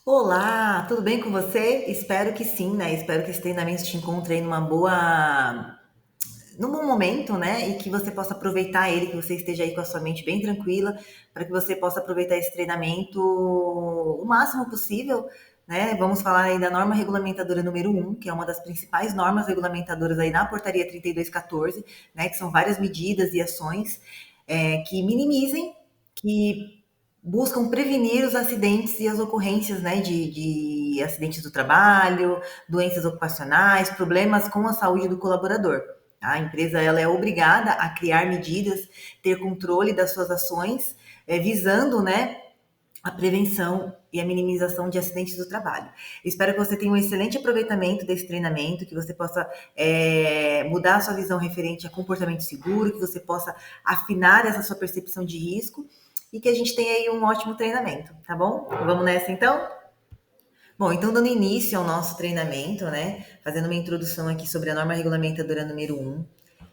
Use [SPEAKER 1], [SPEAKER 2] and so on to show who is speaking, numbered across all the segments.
[SPEAKER 1] Olá, tudo bem com você? Espero que sim, né? Espero que esse treinamento te encontre aí num bom momento, né? E que você possa aproveitar ele, que você esteja aí com a sua mente bem tranquila, para que você possa aproveitar esse treinamento o máximo possível, né? Vamos falar aí da norma regulamentadora número um, que é uma das principais normas regulamentadoras aí na portaria 3214, né? Que são várias medidas e ações que minimizem, que buscam prevenir os acidentes e as ocorrências, né, de acidentes do trabalho, doenças ocupacionais, problemas com a saúde do colaborador. A empresa ela é obrigada a criar medidas, ter controle das suas ações, visando, né, a prevenção e a minimização de acidentes do trabalho. Espero que você tenha um excelente aproveitamento desse treinamento, que você possa mudar a sua visão referente a comportamento seguro, que você possa afinar essa sua percepção de risco e que a gente tenha aí um ótimo treinamento, tá bom? Vamos nessa então? Bom, então dando início ao nosso treinamento, né? Fazendo uma introdução aqui sobre a norma regulamentadora número um.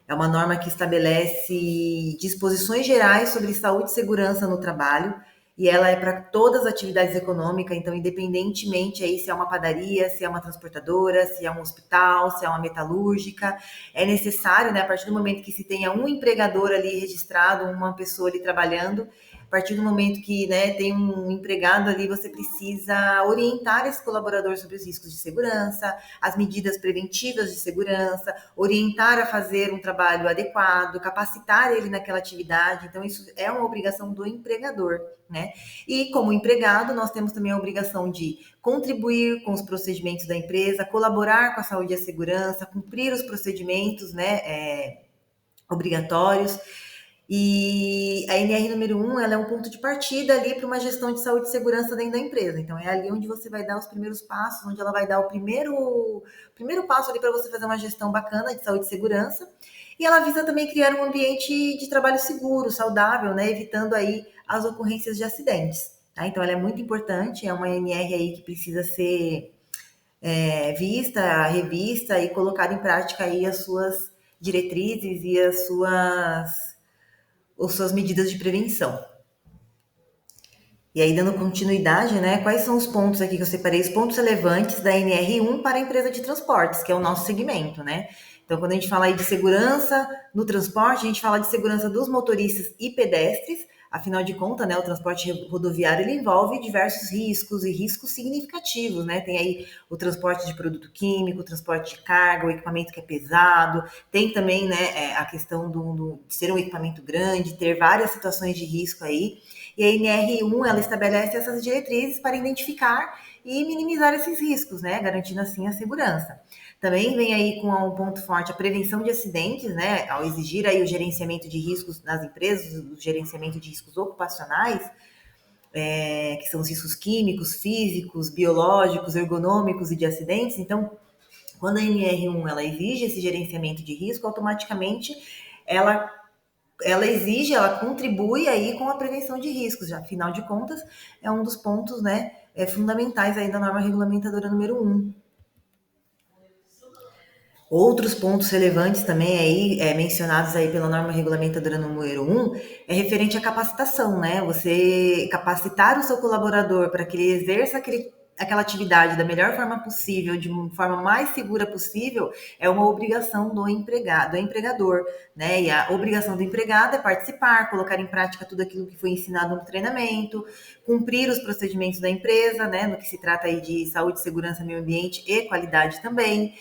[SPEAKER 1] É uma norma que estabelece disposições gerais sobre saúde e segurança no trabalho, e ela é para todas as atividades econômicas, então independentemente aí se é uma padaria, se é uma transportadora, se é um hospital, se é uma metalúrgica, é necessário, né, a partir do momento que se tenha um empregador ali registrado, uma pessoa ali trabalhando, a partir do momento que, né, tem um empregado ali, você precisa orientar esse colaborador sobre os riscos de segurança, as medidas preventivas de segurança, orientar a fazer um trabalho adequado, capacitar ele naquela atividade. Então, isso é uma obrigação do empregador, né? E como empregado, nós temos também a obrigação de contribuir com os procedimentos da empresa, colaborar com a saúde e a segurança, cumprir os procedimentos, né, obrigatórios. E a NR número um, ela é um ponto de partida ali para uma gestão de saúde e segurança dentro da empresa. Então, é ali onde você vai dar os primeiros passos, onde ela vai dar o primeiro passo ali para você fazer uma gestão bacana de saúde e segurança. E ela visa também criar um ambiente de trabalho seguro, saudável, né? Evitando aí as ocorrências de acidentes. Tá? Então, ela é muito importante, é uma NR aí que precisa ser vista, revista e colocada em prática aí as suas diretrizes e as suas medidas de prevenção. E aí, dando continuidade, né? Quais são os pontos aqui que eu separei? Os pontos relevantes da NR1 para a empresa de transportes, que é o nosso segmento, né? Então, quando a gente fala aí de segurança no transporte, a gente fala de segurança dos motoristas e pedestres. Afinal de contas, né, o transporte rodoviário ele envolve diversos riscos e riscos significativos, né? Tem aí o transporte de produto químico, o transporte de carga, o equipamento que é pesado. Tem também, né, a questão de ser um equipamento grande, ter várias situações de risco aí. E a NR1 ela estabelece essas diretrizes para identificar e minimizar esses riscos, né, garantindo assim a segurança. Também vem aí com um ponto forte a prevenção de acidentes, né, ao exigir aí o gerenciamento de riscos nas empresas, o gerenciamento de riscos ocupacionais, que são os riscos químicos, físicos, biológicos, ergonômicos e de acidentes. Então, quando a NR1 ela exige esse gerenciamento de risco, automaticamente ela ela contribui aí com a prevenção de riscos, já afinal de contas, é um dos pontos, né, fundamentais aí da norma regulamentadora número um. Outros pontos relevantes também aí, mencionados aí pela norma regulamentadora número um, é referente à capacitação, né? Você capacitar o seu colaborador para que ele exerça aquela atividade da melhor forma possível, de uma forma mais segura possível, é uma obrigação do empregado, do empregador, né? E a obrigação do empregado é participar, colocar em prática tudo aquilo que foi ensinado no treinamento, cumprir os procedimentos da empresa, né? No que se trata aí de saúde, segurança, meio ambiente e qualidade também.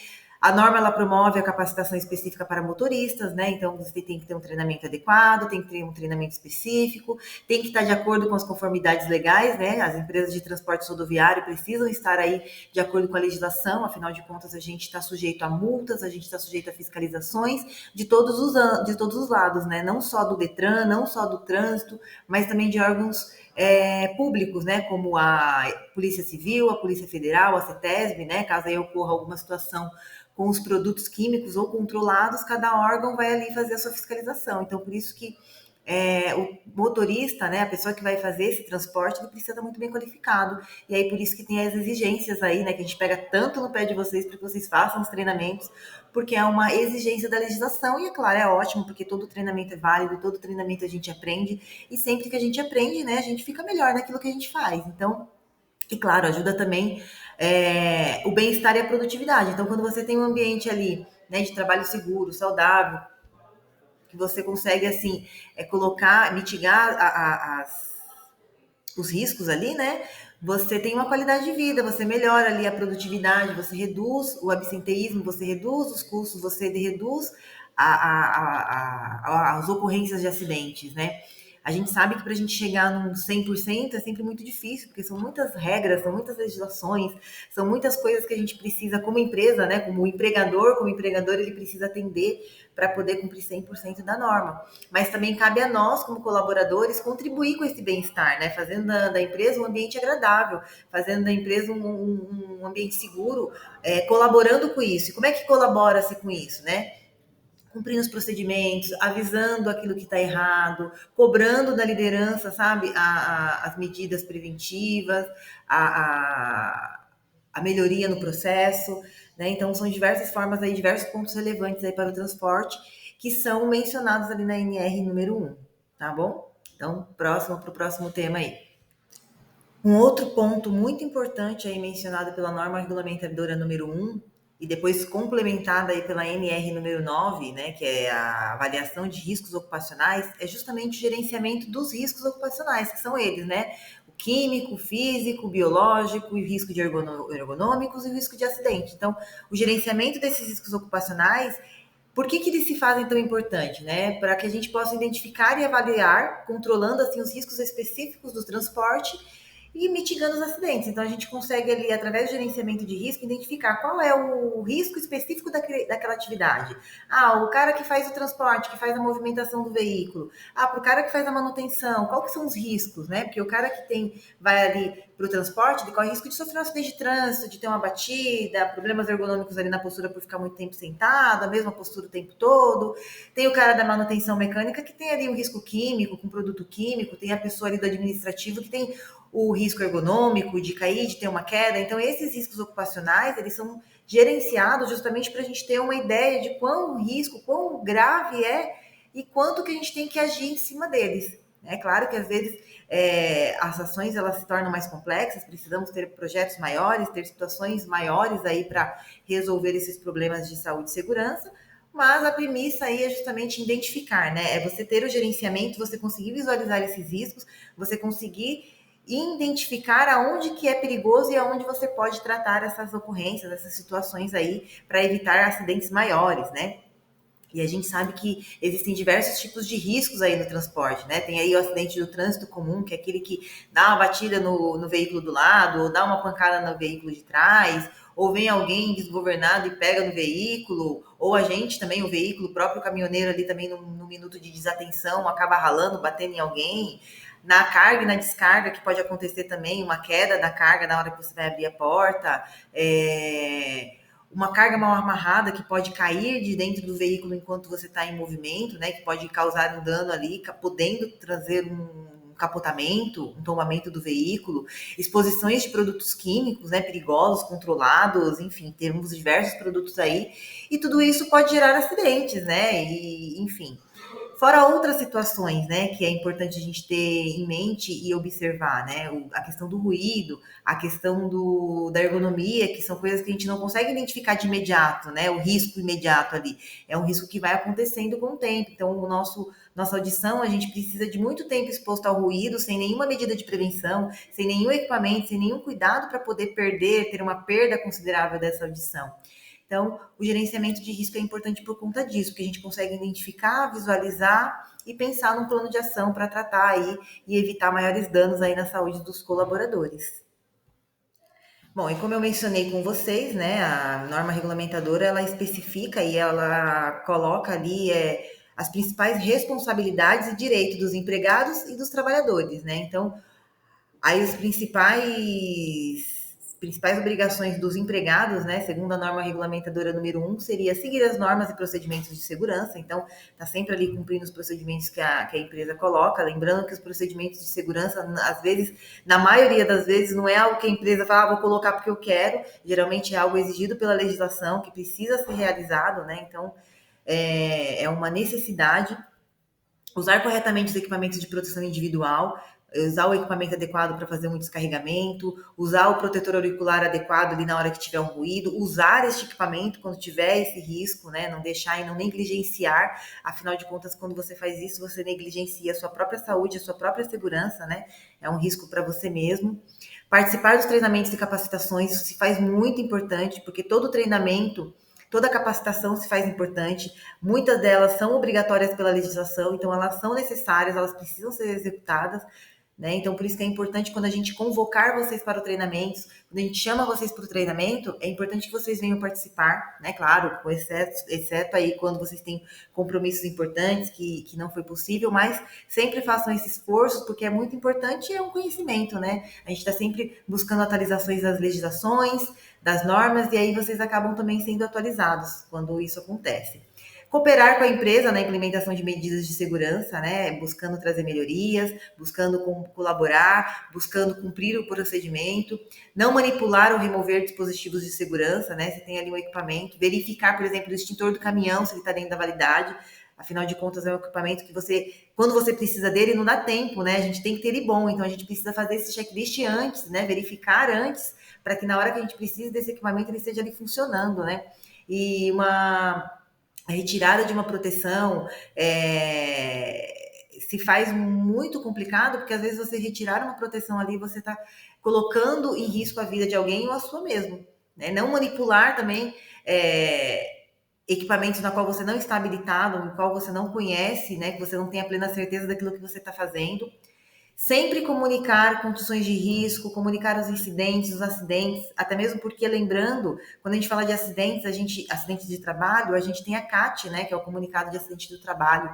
[SPEAKER 1] A norma ela promove a capacitação específica para motoristas, né? Então você tem que ter um treinamento adequado, tem que ter um treinamento específico, tem que estar de acordo com as conformidades legais, né? As empresas de transporte rodoviário precisam estar aí de acordo com a legislação, afinal de contas a gente está sujeito a multas, a gente está sujeito a fiscalizações de todos os lados, né? Não só do Detran, não só do trânsito, mas também de órgãos públicos, né? Como a Polícia Civil, a Polícia Federal, a CETESB, né? Caso aí ocorra alguma situação com os produtos químicos ou controlados, cada órgão vai ali fazer a sua fiscalização. Então, por isso que o motorista, né, a pessoa que vai fazer esse transporte, ele precisa estar muito bem qualificado. E aí, por isso que tem as exigências aí, né, que a gente pega tanto no pé de vocês para que vocês façam os treinamentos, porque é uma exigência da legislação. E, é claro, é ótimo, porque todo treinamento é válido, todo treinamento a gente aprende. E sempre que a gente aprende, né, a gente fica melhor naquilo que a gente faz. Então, E claro, ajuda também o bem-estar e a produtividade. Então, quando você tem um ambiente ali, né, de trabalho seguro, saudável, que você consegue assim colocar, mitigar os riscos ali, né? Você tem uma qualidade de vida, você melhora ali a produtividade, você reduz o absenteísmo, você reduz os custos, você reduz as ocorrências de acidentes, né? A gente sabe que para a gente chegar num 100% é sempre muito difícil, porque são muitas regras, são muitas legislações, são muitas coisas que a gente precisa, como empresa, né? Como empregador, ele precisa atender para poder cumprir 100% da norma. Mas também cabe a nós, como colaboradores, contribuir com esse bem-estar, né? Fazendo da empresa um ambiente agradável, fazendo da empresa um ambiente seguro, colaborando com isso. E como é que colabora-se com isso, né? Cumprindo os procedimentos, avisando aquilo que está errado, cobrando da liderança, sabe, as medidas preventivas, a, a, a melhoria no processo, né? Então, são diversas formas aí, diversos pontos relevantes aí para o transporte que são mencionados ali na NR número 1, tá bom? Então, para o próximo tema aí. Um outro ponto muito importante aí mencionado pela norma regulamentadora número 1 e depois complementada aí pela NR número 9, né, que é a avaliação de riscos ocupacionais, é justamente o gerenciamento dos riscos ocupacionais, que são eles, né? O químico, o físico, o biológico, o risco de ergonômicos e o risco de acidente. Então, o gerenciamento desses riscos ocupacionais, por que eles se fazem tão importante, né? Para que a gente possa identificar e avaliar, controlando assim os riscos específicos do transporte e mitigando os acidentes. Então, a gente consegue ali, através do gerenciamento de risco, identificar qual é o risco específico daquela atividade. Ah, o cara que faz o transporte, que faz a movimentação do veículo. Ah, para o cara que faz a manutenção, qual que são os riscos, né? Porque o cara que vai ali para o transporte, ele corre risco de sofrer um acidente de trânsito, de ter uma batida, problemas ergonômicos ali na postura por ficar muito tempo sentado, a mesma postura o tempo todo. Tem o cara da manutenção mecânica que tem ali um risco químico, com produto químico, tem a pessoa ali do administrativo que tem o risco ergonômico de cair, de ter uma queda. Então, esses riscos ocupacionais, eles são gerenciados justamente para a gente ter uma ideia de quão risco, quão grave é e quanto que a gente tem que agir em cima deles. É claro que às vezes as ações elas se tornam mais complexas, precisamos ter projetos maiores, ter situações maiores aí para resolver esses problemas de saúde e segurança, mas a premissa aí é justamente identificar, né? É você ter o gerenciamento, você conseguir visualizar esses riscos, você conseguir identificar aonde que é perigoso e aonde você pode tratar essas ocorrências, essas situações aí, para evitar acidentes maiores, né? E a gente sabe que existem diversos tipos de riscos aí no transporte, né? Tem aí o acidente do trânsito comum, que é aquele que dá uma batida no veículo do lado, ou dá uma pancada no veículo de trás, ou vem alguém desgovernado e pega no veículo, ou a gente também, o veículo, o próprio caminhoneiro ali também no minuto de desatenção, acaba ralando, batendo em alguém. Na carga e na descarga, que pode acontecer também, uma queda da carga na hora que você vai abrir a porta, uma carga mal amarrada que pode cair de dentro do veículo enquanto você está em movimento, né? Que pode causar um dano ali, podendo trazer um capotamento, um tombamento do veículo, exposições de produtos químicos, né? Perigosos, controlados, enfim, temos diversos produtos aí, e tudo isso pode gerar acidentes, né? E, enfim. Fora outras situações, né, que é importante a gente ter em mente e observar, né, a questão do ruído, a questão da ergonomia, que são coisas que a gente não consegue identificar de imediato, né, o risco imediato ali, é um risco que vai acontecendo com o tempo, então nossa audição, a gente precisa de muito tempo exposto ao ruído, sem nenhuma medida de prevenção, sem nenhum equipamento, sem nenhum cuidado para poder ter uma perda considerável dessa audição. Então, o gerenciamento de risco é importante por conta disso, que a gente consegue identificar, visualizar e pensar num plano de ação para tratar aí e evitar maiores danos aí na saúde dos colaboradores. Bom, e como eu mencionei com vocês, né, a norma regulamentadora, ela especifica e ela coloca ali as principais responsabilidades e direitos dos empregados e dos trabalhadores, né? Então, aí os principais obrigações dos empregados, né, segundo a norma regulamentadora número 1, seria seguir as normas e procedimentos de segurança. Então, está sempre ali cumprindo os procedimentos que a empresa coloca. Lembrando que os procedimentos de segurança, às vezes, na maioria das vezes, não é algo que a empresa fala, vou colocar porque eu quero. Geralmente é algo exigido pela legislação, que precisa ser realizado, né? Então, é uma necessidade. Usar corretamente os equipamentos de proteção individual, usar o equipamento adequado para fazer um descarregamento, usar o protetor auricular adequado ali na hora que tiver um ruído, usar este equipamento quando tiver esse risco, né? Não deixar e não negligenciar. Afinal de contas, quando você faz isso, você negligencia a sua própria saúde, a sua própria segurança, né? É um risco para você mesmo. Participar dos treinamentos e capacitações, isso se faz muito importante, porque todo treinamento, toda capacitação se faz importante. Muitas delas são obrigatórias pela legislação, então elas são necessárias, elas precisam ser executadas. Né? Então, por isso que é importante quando a gente convocar vocês para o treinamento, quando a gente chama vocês para o treinamento, é importante que vocês venham participar, né? Claro, com exceto aí quando vocês têm compromissos importantes que não foi possível, mas sempre façam esse esforço, porque é muito importante e é um conhecimento, né? A gente está sempre buscando atualizações das legislações, das normas, e aí vocês acabam também sendo atualizados quando isso acontece. Cooperar com a empresa na implementação de medidas de segurança, né? Buscando trazer melhorias, buscando colaborar, buscando cumprir o procedimento, não manipular ou remover dispositivos de segurança, né? Você tem ali um equipamento, verificar, por exemplo, o extintor do caminhão, se ele está dentro da validade. Afinal de contas, é um equipamento que você, quando você precisa dele, não dá tempo, né? A gente tem que ter ele bom, então a gente precisa fazer esse checklist antes, né? Verificar antes, para que na hora que a gente precisa desse equipamento, ele esteja ali funcionando, né? E a retirada de uma proteção se faz muito complicado, porque às vezes você retirar uma proteção ali, você está colocando em risco a vida de alguém ou a sua mesmo. Né? Não manipular também equipamentos na qual você não está habilitado, no qual você não conhece, né? Que você não tem a plena certeza daquilo que você está fazendo. Sempre comunicar condições de risco, comunicar os incidentes, os acidentes, até mesmo porque, lembrando, quando a gente fala de acidentes, acidentes de trabalho, a gente tem a CAT, né, que é o comunicado de acidente do trabalho.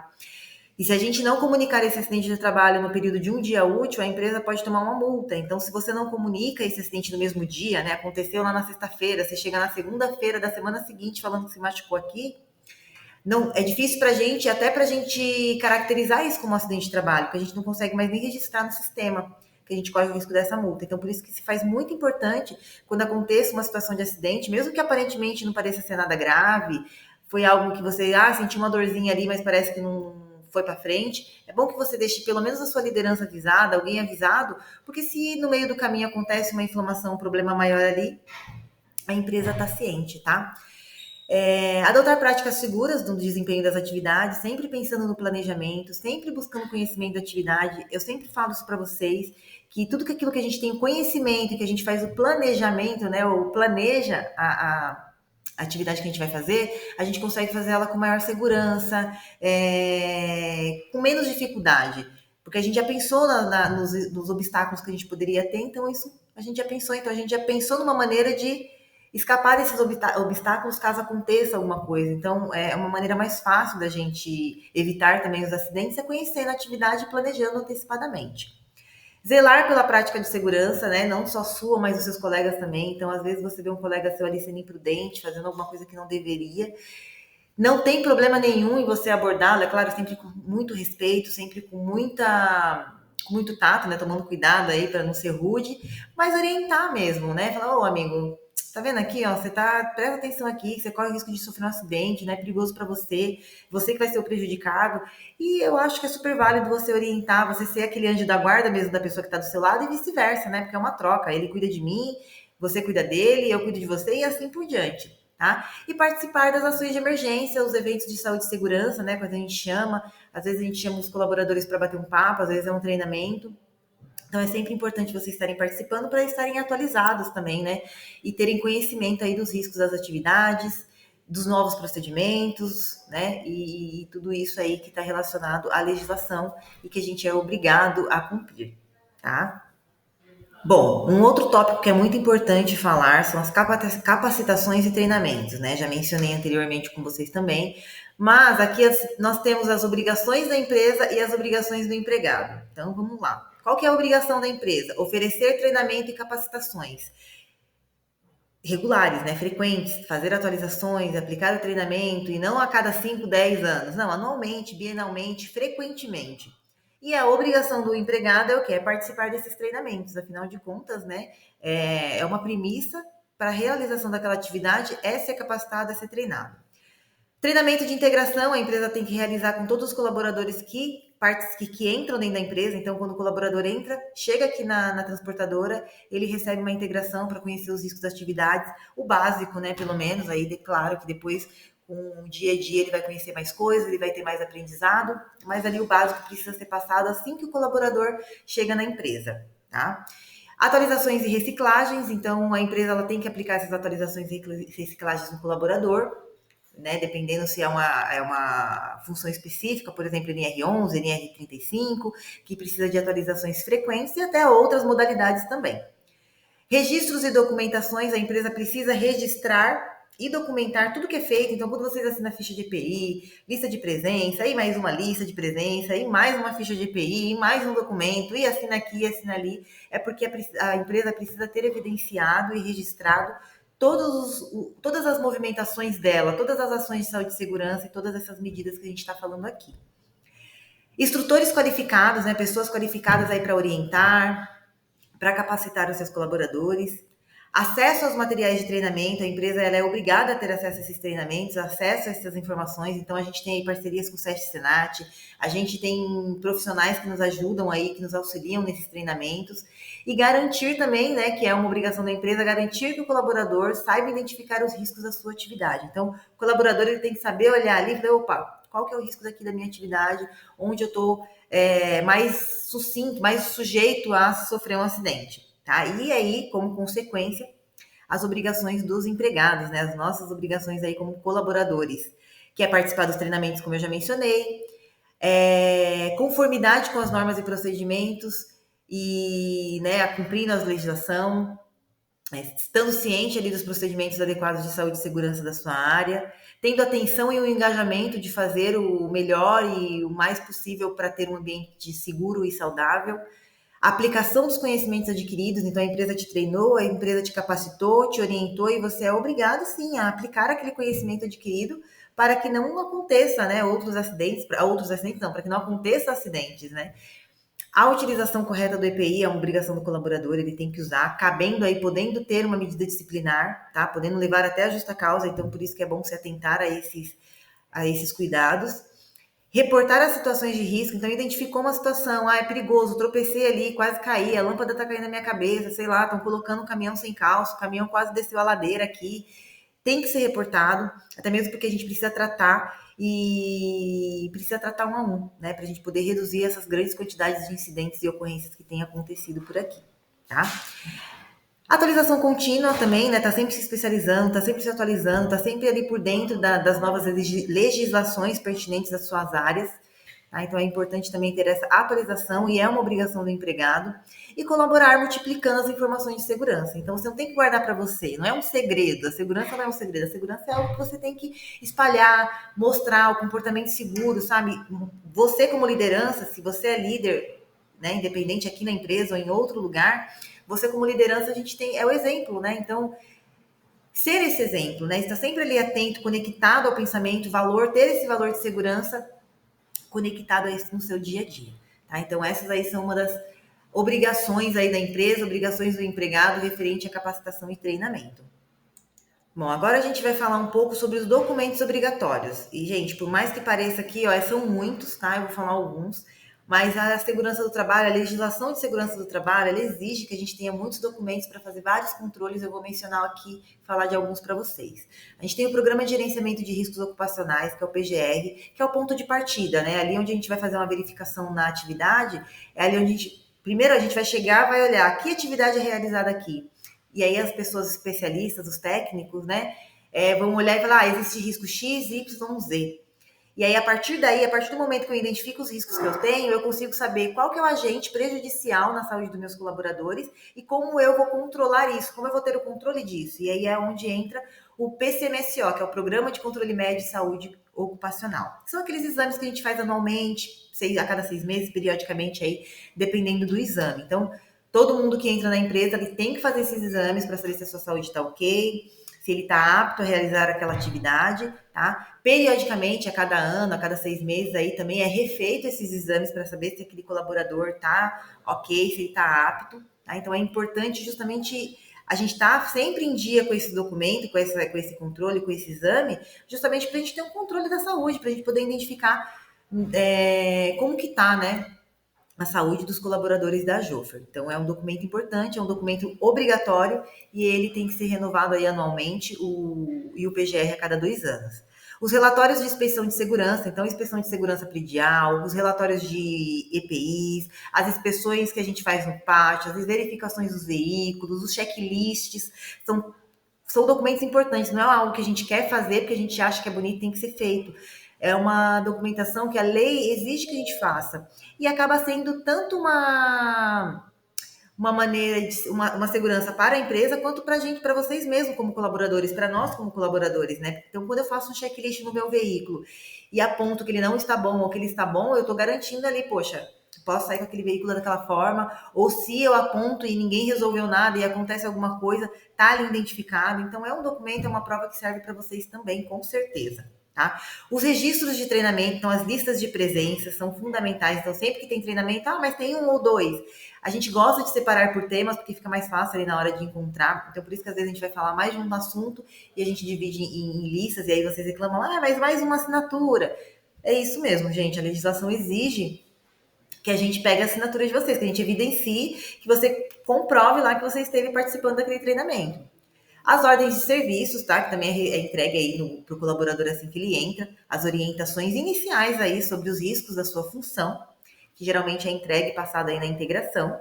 [SPEAKER 1] E se a gente não comunicar esse acidente de trabalho no período de um dia útil, a empresa pode tomar uma multa. Então, se você não comunica esse acidente no mesmo dia, né, aconteceu lá na sexta-feira, você chega na segunda-feira da semana seguinte falando que se machucou aqui, não, é difícil para a gente, até para a gente caracterizar isso como um acidente de trabalho, porque a gente não consegue mais nem registrar no sistema, que a gente corre o risco dessa multa. Então, por isso que se faz muito importante, quando aconteça uma situação de acidente, mesmo que aparentemente não pareça ser nada grave, foi algo que você, sentiu uma dorzinha ali, mas parece que não foi para frente, é bom que você deixe pelo menos a sua liderança avisada, alguém avisado, porque se no meio do caminho acontece uma inflamação, um problema maior ali, a empresa está ciente, tá? Adotar práticas seguras no desempenho das atividades, sempre pensando no planejamento, sempre buscando conhecimento da atividade. Eu sempre falo isso para vocês, que tudo aquilo que a gente tem conhecimento, que a gente faz o planejamento, né, ou planeja a atividade que a gente vai fazer, a gente consegue fazer ela com maior segurança, com menos dificuldade. Porque a gente já pensou nos obstáculos que a gente poderia ter, então isso a gente já pensou numa maneira de escapar desses obstáculos caso aconteça alguma coisa. Então, é uma maneira mais fácil da gente evitar também os acidentes, é conhecendo a atividade e planejando antecipadamente. Zelar pela prática de segurança, né? Não só sua, mas dos seus colegas também. Então, às vezes você vê um colega seu ali sendo imprudente, fazendo alguma coisa que não deveria. Não tem problema nenhum em você abordá-lo, é claro, sempre com muito respeito, sempre com muito tato, né? Tomando cuidado aí para não ser rude, mas orientar mesmo, né? Falar, ô amigo, tá vendo aqui, ó, presta atenção aqui, você corre o risco de sofrer um acidente, né? É perigoso para você que vai ser o prejudicado. E eu acho que é super válido você orientar, você ser aquele anjo da guarda mesmo da pessoa que tá do seu lado e vice-versa, né? Porque é uma troca, ele cuida de mim, você cuida dele, eu cuido de você e assim por diante. Tá? E participar das ações de emergência, os eventos de saúde e segurança, né? Quando a gente chama, às vezes a gente chama os colaboradores para bater um papo, às vezes é um treinamento. Então é sempre importante vocês estarem participando para estarem atualizados também, né? E terem conhecimento aí dos riscos das atividades, dos novos procedimentos, né? E tudo isso aí que está relacionado à legislação e que a gente é obrigado a cumprir, tá? Bom, um outro tópico que é muito importante falar são as capacitações e treinamentos, né? Já mencionei anteriormente com vocês também, mas aqui nós temos as obrigações da empresa e as obrigações do empregado. Então, vamos lá. Qual que é a obrigação da empresa? Oferecer treinamento e capacitações regulares, né? Frequentes, fazer atualizações, aplicar o treinamento, e não a cada 5, 10 anos, não, anualmente, bienalmente, frequentemente. E a obrigação do empregado é o quê? É participar desses treinamentos. Afinal de contas, né? É uma premissa para a realização daquela atividade é ser capacitado, é ser treinado. Treinamento de integração, a empresa tem que realizar com todos os colaboradores que partes que entram dentro da empresa. Então, quando o colaborador entra, chega aqui na transportadora, ele recebe uma integração para conhecer os riscos das atividades, o básico, né? Pelo menos, aí claro que depois, com o dia a dia, ele vai conhecer mais coisas, ele vai ter mais aprendizado, mas ali o básico precisa ser passado assim que o colaborador chega na empresa, tá? Atualizações e reciclagens, então a empresa ela tem que aplicar essas atualizações e reciclagens no colaborador, né? Dependendo se é uma função específica, por exemplo, NR11, NR35, que precisa de atualizações frequentes e até outras modalidades também. Registros e documentações, a empresa precisa registrar e documentar tudo que é feito. Então, quando vocês assinam a ficha de EPI, lista de presença, aí mais uma lista de presença, aí mais uma ficha de EPI, mais um documento, e assina aqui, e assina ali, é porque a empresa precisa ter evidenciado e registrado todas as movimentações dela, todas as ações de saúde e segurança e todas essas medidas que a gente está falando aqui. Instrutores qualificados, né, pessoas qualificadas aí para orientar, para capacitar os seus colaboradores. Acesso aos materiais de treinamento, a empresa ela é obrigada a ter acesso a esses treinamentos, acesso a essas informações, então a gente tem aí parcerias com o SESC Senat, a gente tem profissionais que nos ajudam aí, que nos auxiliam nesses treinamentos, e garantir também, né, que é uma obrigação da empresa, garantir que o colaborador saiba identificar os riscos da sua atividade. Então, o colaborador ele tem que saber olhar ali e falar, opa, qual que é o risco daqui da minha atividade, onde eu estou mais sucinto, mais sujeito a sofrer um acidente. Tá? E aí, como consequência, as obrigações dos empregados, né? As nossas obrigações aí como colaboradores, que é participar dos treinamentos, como eu já mencionei, conformidade com as normas e procedimentos e, né, cumprindo a legislação, estando ciente ali dos procedimentos adequados de saúde e segurança da sua área, tendo atenção e o engajamento de fazer o melhor e o mais possível para ter um ambiente seguro e saudável, a aplicação dos conhecimentos adquiridos, então a empresa te treinou, a empresa te capacitou, te orientou e você é obrigado sim a aplicar aquele conhecimento adquirido para que não aconteça, né, outros acidentes não, para que não aconteça acidentes, né? A utilização correta do EPI é uma obrigação do colaborador, ele tem que usar, cabendo aí, podendo ter uma medida disciplinar, tá? Podendo levar até a justa causa, então por isso que é bom se atentar a esses cuidados. Reportar as situações de risco, então identificou uma situação, é perigoso, tropecei ali, quase caí, a lâmpada tá caindo na minha cabeça, sei lá, estão colocando um caminhão sem calço, o caminhão quase desceu a ladeira aqui, tem que ser reportado, até mesmo porque a gente precisa tratar e precisa tratar um a um, né, pra gente poder reduzir essas grandes quantidades de incidentes e ocorrências que têm acontecido por aqui, tá? Atualização contínua também, né? Tá sempre se especializando, tá sempre se atualizando, tá sempre ali por dentro das novas legislações pertinentes às suas áreas. Tá? Então é importante também ter essa atualização e é uma obrigação do empregado. E colaborar multiplicando as informações de segurança. Então você não tem que guardar para você, não é um segredo. A segurança não é um segredo, a segurança é algo que você tem que espalhar, mostrar o comportamento seguro, sabe? Você como liderança, se você é líder, né, independente aqui na empresa ou em outro lugar, você como liderança, a gente tem, é o exemplo, né? Então, ser esse exemplo, né? Estar sempre ali atento, conectado ao pensamento, valor, ter esse valor de segurança conectado a isso no seu dia a dia, tá? Então, essas aí são uma das obrigações aí da empresa, obrigações do empregado referente à capacitação e treinamento. Bom, agora a gente vai falar um pouco sobre os documentos obrigatórios. E, gente, por mais que pareça aqui, ó, são muitos, tá? Eu vou falar alguns. Mas a segurança do trabalho, a legislação de segurança do trabalho, ela exige que a gente tenha muitos documentos para fazer vários controles. Eu vou mencionar aqui, falar de alguns para vocês. A gente tem o Programa de Gerenciamento de Riscos Ocupacionais, que é o PGR, que é o ponto de partida, né? Ali onde a gente vai fazer uma verificação na atividade, é ali onde primeiro a gente vai chegar, vai olhar que atividade é realizada aqui. E aí as pessoas especialistas, os técnicos, né, vão olhar e falar, existe risco X, Y, Z. E aí, a partir daí, a partir do momento que eu identifico os riscos que eu tenho, eu consigo saber qual que é o agente prejudicial na saúde dos meus colaboradores e como eu vou controlar isso, como eu vou ter o controle disso. E aí é onde entra o PCMSO, que é o Programa de Controle Médio de Saúde Ocupacional. São aqueles exames que a gente faz anualmente, a cada 6 meses, periodicamente, aí, dependendo do exame. Então, todo mundo que entra na empresa, ele tem que fazer esses exames para saber se a sua saúde está ok, se ele está apto a realizar aquela atividade, tá? Periodicamente, a cada ano, a cada 6 meses, aí também é refeito esses exames para saber se aquele colaborador está ok, se ele está apto, tá? Então é importante justamente a gente estar sempre em dia com esse documento, com esse controle, com esse exame, justamente para a gente ter um controle da saúde, para a gente poder identificar como que tá, né, a saúde dos colaboradores da Jofer. Então, é um documento importante, é um documento obrigatório e ele tem que ser renovado aí anualmente, e o PGR a cada 2 anos. Os relatórios de inspeção de segurança, então, inspeção de segurança predial, os relatórios de EPIs, as inspeções que a gente faz no pátio, as verificações dos veículos, os checklists, são documentos importantes, não é algo que a gente quer fazer porque a gente acha que é bonito e tem que ser feito. É uma documentação que a lei exige que a gente faça. E acaba sendo tanto uma maneira de uma segurança para a empresa quanto para a gente, para vocês mesmos como colaboradores, para nós como colaboradores, né? Então, quando eu faço um checklist no meu veículo e aponto que ele não está bom ou que ele está bom, eu estou garantindo ali, poxa, posso sair com aquele veículo daquela forma, ou se eu aponto e ninguém resolveu nada e acontece alguma coisa, tá ali identificado. Então, é um documento, é uma prova que serve para vocês também, com certeza. Tá? Os registros de treinamento, então as listas de presença são fundamentais. Então, sempre que tem treinamento, mas tem um ou dois. A gente gosta de separar por temas, porque fica mais fácil ali na hora de encontrar. Então, por isso que às vezes a gente vai falar mais de um assunto e a gente divide em listas, e aí vocês reclamam, mas mais uma assinatura. É isso mesmo, gente. A legislação exige que a gente pegue a assinatura de vocês, que a gente evidencie, que você comprove lá que você esteve participando daquele treinamento. As ordens de serviços, tá? Que também é entregue aí para o colaborador assim que ele entra. As orientações iniciais aí sobre os riscos da sua função, que geralmente é entregue e passada aí na integração.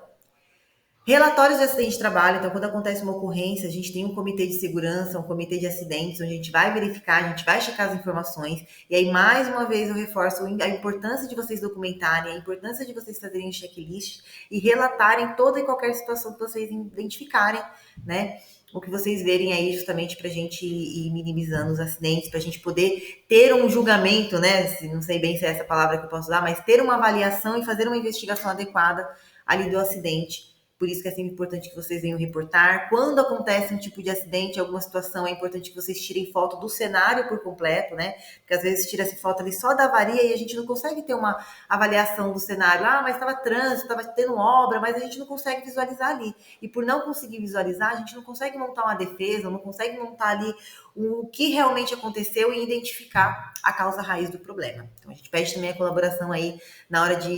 [SPEAKER 1] Relatórios de acidente de trabalho, então quando acontece uma ocorrência, a gente tem um comitê de segurança, um comitê de acidentes, onde a gente vai verificar, a gente vai checar as informações, e aí mais uma vez eu reforço a importância de vocês documentarem, a importância de vocês fazerem checklist e relatarem toda e qualquer situação que vocês identificarem, né? O que vocês verem aí justamente para a gente ir minimizando os acidentes, para a gente poder ter um julgamento, né? Não sei bem se é essa palavra que eu posso usar, mas ter uma avaliação e fazer uma investigação adequada ali do acidente. Por isso que é sempre importante que vocês venham reportar. Quando acontece um tipo de acidente, alguma situação, é importante que vocês tirem foto do cenário por completo, né? Porque às vezes tira-se foto ali só da avaria e a gente não consegue ter uma avaliação do cenário. Mas estava trânsito, estava tendo obra, mas a gente não consegue visualizar ali. E por não conseguir visualizar, a gente não consegue montar uma defesa, não consegue montar ali o que realmente aconteceu e identificar a causa raiz do problema. Então a gente pede também a colaboração aí na hora de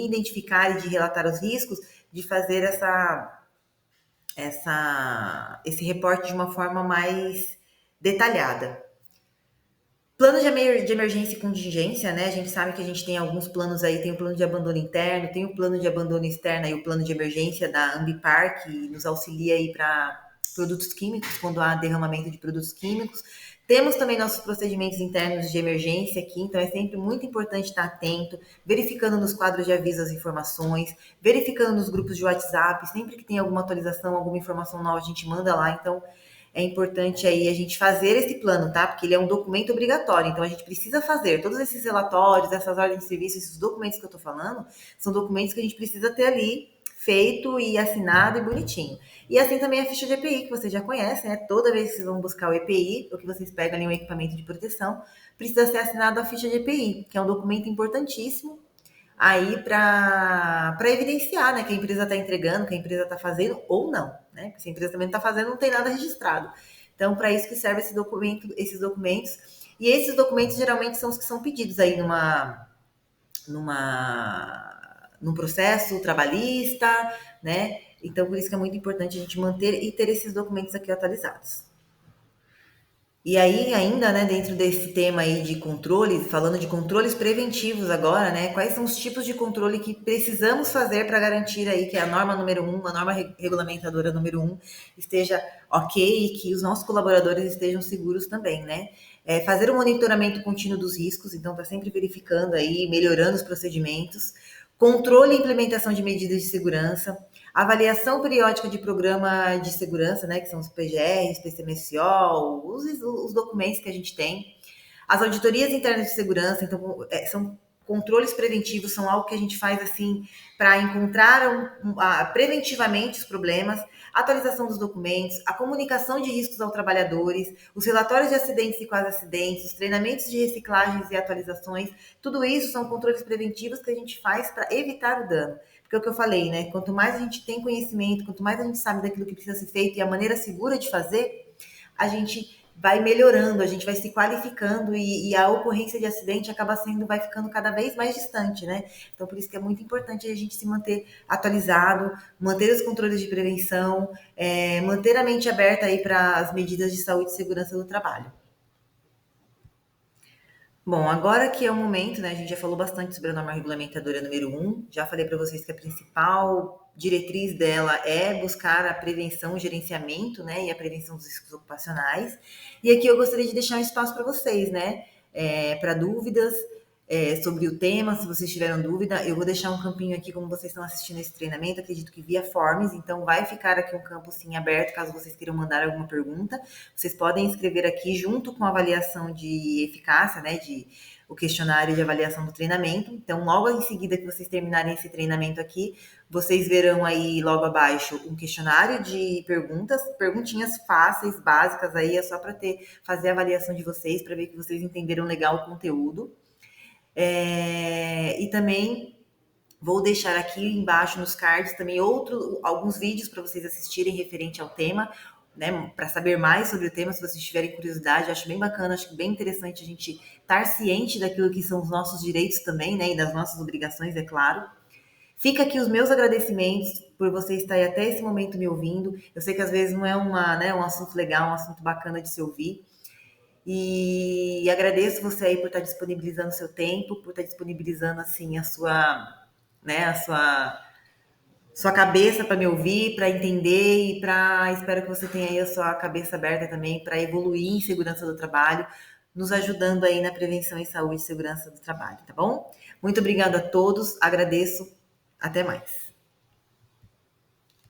[SPEAKER 1] identificar e de relatar os riscos, de fazer esse reporte de uma forma mais detalhada. Plano de emergência e contingência, né? A gente sabe que a gente tem alguns planos aí, tem o plano de abandono interno, tem o plano de abandono externo e o plano de emergência da Ambipar, que nos auxilia aí para produtos químicos, quando há derramamento de produtos químicos. Temos também nossos procedimentos internos de emergência aqui, então é sempre muito importante estar atento, verificando nos quadros de aviso as informações, verificando nos grupos de WhatsApp, sempre que tem alguma atualização, alguma informação nova, a gente manda lá, então é importante aí a gente fazer esse plano, tá? Porque ele é um documento obrigatório, então a gente precisa fazer todos esses relatórios, essas ordens de serviço, esses documentos que eu tô falando, são documentos que a gente precisa ter ali feito e assinado e bonitinho. E assim também a ficha de EPI, que vocês já conhecem, né? Toda vez que vocês vão buscar o EPI, ou que vocês pegam ali um equipamento de proteção, precisa ser assinado a ficha de EPI, que é um documento importantíssimo aí para evidenciar, né, que a empresa está entregando, que a empresa está fazendo ou não, né? Porque se a empresa também não está fazendo, não tem nada registrado. Então, para isso que serve esses documentos. E esses documentos geralmente são os que são pedidos aí num processo trabalhista, né? Então, por isso que é muito importante a gente manter e ter esses documentos aqui atualizados. E aí, ainda, né, dentro desse tema aí de controles, falando de controles preventivos agora, né, quais são os tipos de controle que precisamos fazer para garantir aí que a norma número 1, a norma regulamentadora número 1, esteja ok e que os nossos colaboradores estejam seguros também, né? Fazer um monitoramento contínuo dos riscos, então tá sempre verificando aí, melhorando os procedimentos, controle e implementação de medidas de segurança, avaliação periódica de programa de segurança, né, que são os PGRs, PCMSO, os documentos que a gente tem. As auditorias internas de segurança, então, são controles preventivos, são algo que a gente faz assim para encontrar preventivamente os problemas, atualização dos documentos, a comunicação de riscos aos trabalhadores, os relatórios de acidentes e quase acidentes, os treinamentos de reciclagens e atualizações, tudo isso são controles preventivos que a gente faz para evitar o dano. Porque é o que eu falei, né? Quanto mais a gente tem conhecimento, quanto mais a gente sabe daquilo que precisa ser feito e a maneira segura de fazer, a gente vai melhorando, a gente vai se qualificando e a ocorrência de acidente vai ficando cada vez mais distante, né? Então, por isso que é muito importante a gente se manter atualizado, manter os controles de prevenção, manter a mente aberta aí para as medidas de saúde e segurança do trabalho. Bom, agora que é o momento, né? A gente já falou bastante sobre a norma regulamentadora número 1. Já falei para vocês que a principal diretriz dela é buscar a prevenção, o gerenciamento, né? E a prevenção dos riscos ocupacionais. E aqui eu gostaria de deixar um espaço para vocês, né? Para dúvidas, sobre o tema, se vocês tiveram dúvida, eu vou deixar um campinho aqui, como vocês estão assistindo esse treinamento, acredito que via Forms, então vai ficar aqui um campo sim aberto, caso vocês queiram mandar alguma pergunta. Vocês podem escrever aqui junto com a avaliação de eficácia, né, o questionário de avaliação do treinamento. Então, logo em seguida que vocês terminarem esse treinamento aqui, vocês verão aí logo abaixo um questionário de perguntas, perguntinhas fáceis, básicas aí, é só para fazer a avaliação de vocês, para ver que vocês entenderam legal o conteúdo. E também vou deixar aqui embaixo nos cards também alguns vídeos para vocês assistirem referente ao tema, né? Para saber mais sobre o tema, se vocês tiverem curiosidade, acho bem bacana, acho bem interessante a gente estar ciente daquilo que são os nossos direitos também, né? E das nossas obrigações, é claro. Fica aqui os meus agradecimentos por você estar aí até esse momento me ouvindo. Eu sei que às vezes não é um assunto legal, um assunto bacana de se ouvir, e agradeço você aí por estar disponibilizando o seu tempo, por estar disponibilizando assim a sua cabeça para me ouvir, para entender e espero que você tenha aí a sua cabeça aberta também para evoluir em segurança do trabalho, nos ajudando aí na prevenção em saúde e segurança do trabalho, tá bom? Muito obrigada a todos, agradeço, até mais.